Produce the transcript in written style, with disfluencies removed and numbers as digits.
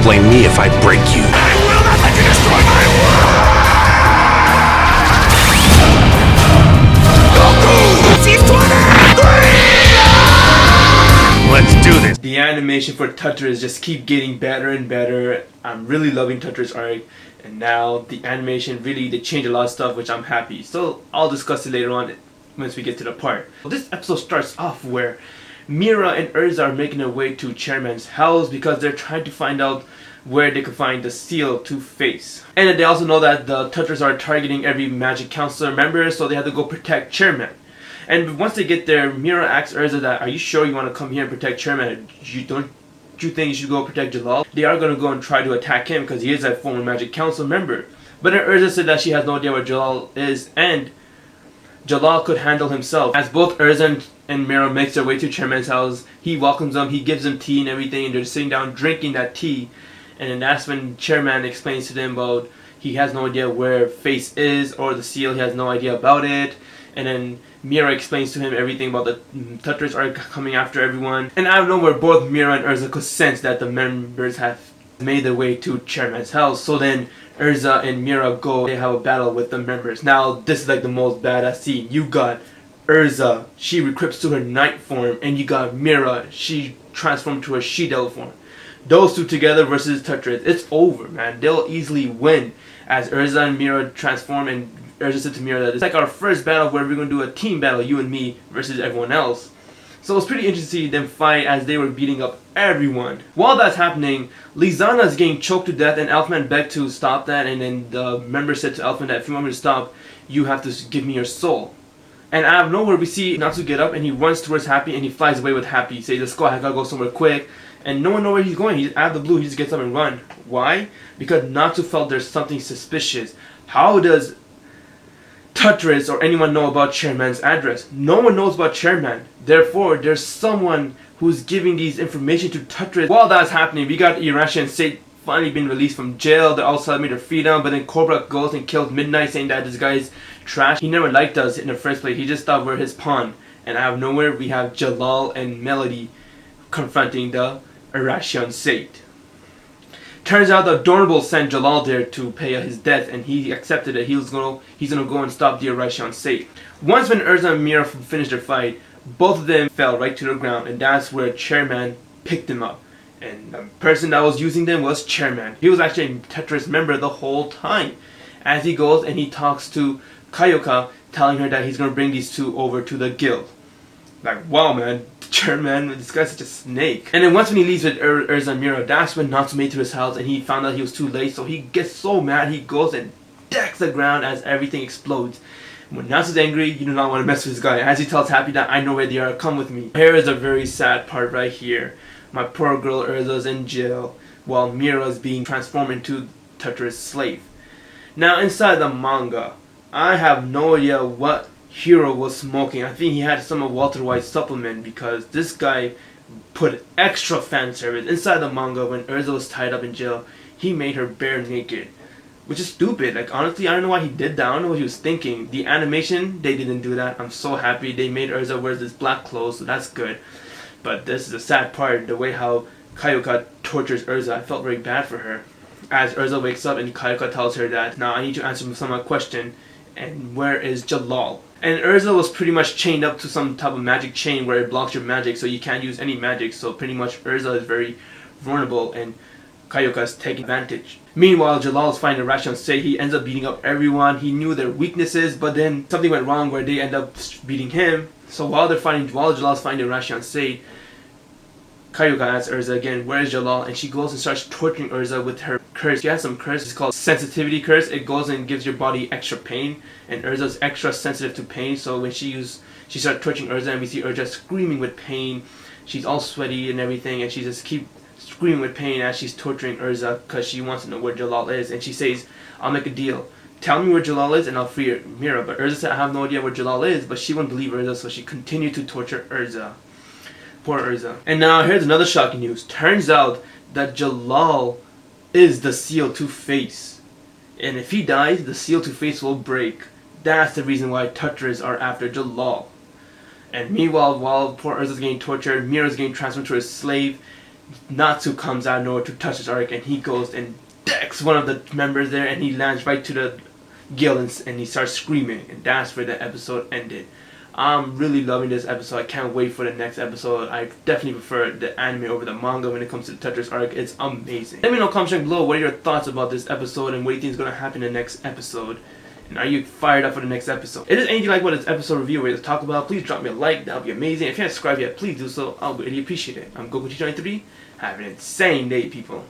blame me if I break you. I will not let you destroy my world! GokuT23! Let's do this. The animation for Tetris just keep getting better and better. I'm really loving Tetris arc, and now the animation really they change a lot of stuff, which I'm happy. So I'll discuss it later on once we get to the part. Well, this episode starts off where Mira and Erza are making their way to Chairman's house because they're trying to find out where they could find the seal to face. And then they also know that the Tetris are targeting every Magic Counselor member, so they have to go protect Chairman. And once they get there, Mira asks Erza that, are you sure you want to come here and protect Chairman? Don't you think you should go protect Jalal? They are going to go and try to attack him because he is a former Magic Council member. But then Erza said that she has no idea where Jalal is and Jalal could handle himself. As both Erza and Mira makes their way to Chairman's house, he welcomes them, he gives them tea and everything, and they're sitting down drinking that tea. And then that's when Chairman explains to them about he has no idea where Face is or the seal, he has no idea about it. And then Mira explains to him everything about the Tetris are coming after everyone. And out of nowhere, both Mira and Erza could sense that the members have made their way to Chairman's house. So then Erza and Mira go, they have a battle with the members. Now this is like the most badass scene. You got Erza, she recrypts to her knight form, and you got Mira, she transformed to her she-devil form. Those two together versus Tetris, it's over, man. They'll easily win. As Erza and Mira transform, and Erza said to Mira that it's like our first battle where we're going to do a team battle, you and me versus everyone else. So it's pretty interesting to see them fight as they were beating up everyone. While that's happening, Lizana is getting choked to death, and Elfman begged to stop that, and then the member said to Elfman that if you want me to stop, you have to give me your soul. And out of nowhere we see Natsu get up and he runs towards Happy and he flies away with Happy. He says, let's go, I gotta go somewhere quick. And no one knows where he's going. He's out of the blue, he just gets up and runs. Why? Because Natsu felt there's something suspicious. How does Tetris or anyone know about Chairman's address? No one knows about Chairman. Therefore, there's someone who's giving these information to Tetris. While that's happening, we got Irashi and Sate finally been released from jail. They're all celebrating their freedom, but then Cobra goes and kills Midnight, saying that this guy's trash. He never liked us in the first place. He just thought we're his pawn. And out of nowhere, we have Jalal and Melody confronting the Irashi and Sate. Turns out the Adorable sent Jalal there to pay his debt, and he accepted it. He's gonna go and stop the Irashi and Sate. Once when Erza and Mira finished their fight, both of them fell right to the ground, and that's where Chairman picked them up. And the person that was using them was Chairman. He was actually a Tetris member the whole time. As he goes and he talks to Kayoka, telling her that he's going to bring these two over to the guild. Like, wow, man, Chairman, this guy's such a snake. And then once when he leaves with Erza and Mira, that's when Natsu made to his house and he found out he was too late. So he gets so mad, he goes and decks the ground as everything explodes. When Natsu's angry, you do not want to mess with this guy. As he tells Happy that I know where they are, come with me. Here is a very sad part right here. My poor girl Erza's in jail while Mira's being transformed into Tetris' slave. Now inside the manga, I have no idea what Hero was smoking. I think he had some of Walter White's supplement because this guy put extra fan service. Inside the manga, when Erza was tied up in jail, he made her bare naked. Which is stupid. Like, honestly, I don't know why he did that. I don't know what he was thinking. The animation, they didn't do that. I'm so happy. They made Erza wear this black clothes, so that's good. But this is the sad part, the way how Kayoka tortures Erza. I felt very bad for her. As Erza wakes up and Kayoka tells her that, now I need to answer some of my question, and where is Jalal? And Erza was pretty much chained up to some type of magic chain where it blocks your magic, so you can't use any magic. So pretty much Erza is very vulnerable and Kayoka is taking advantage. Meanwhile, Jalal is finding Irashi and Sate. He ends up beating up everyone. He knew their weaknesses, but then something went wrong where they end up beating him. So while Jalal's finding Irashi and Sate, Kayoka asks Erza again, where is Jalal? And she goes and starts torturing Erza with her curse. She has some curse, it's called sensitivity curse. It goes and gives your body extra pain, and Erza's extra sensitive to pain. So when she starts torturing Erza, and we see Erza screaming with pain. She's all sweaty and everything, and she just keeps screaming with pain as she's torturing Erza because she wants to know where Jalal is. And she says, I'll make a deal. Tell me where Jalal is and I'll free Mira. But Erza said, I have no idea where Jalal is, but she wouldn't believe Erza, so she continued to torture Erza. Poor Erza. And now here's another shocking news. Turns out that Jalal is the seal to face. And if he dies, the seal to face will break. That's the reason why Tetris are after Jalal. And meanwhile, while poor Erza's getting tortured, Mira's getting transferred to a slave, Natsu comes out of nowhere to touch his arc, and he goes and decks one of the members there, and he lands right to the gill, and he starts screaming, and that's where the episode ended. I'm really loving this episode. I can't wait for the next episode. I definitely prefer the anime over the manga when it comes to the Tetris arc. It's amazing. Let me know in the comment section below what are your thoughts about this episode and what do you think is going to happen in the next episode. And are you fired up for the next episode? If there's anything like what this episode review we're going to talk about, please drop me a like. That would be amazing. If you haven't subscribed yet, please do so. I'll really appreciate it. I'm GokuT23. Have an insane day, people.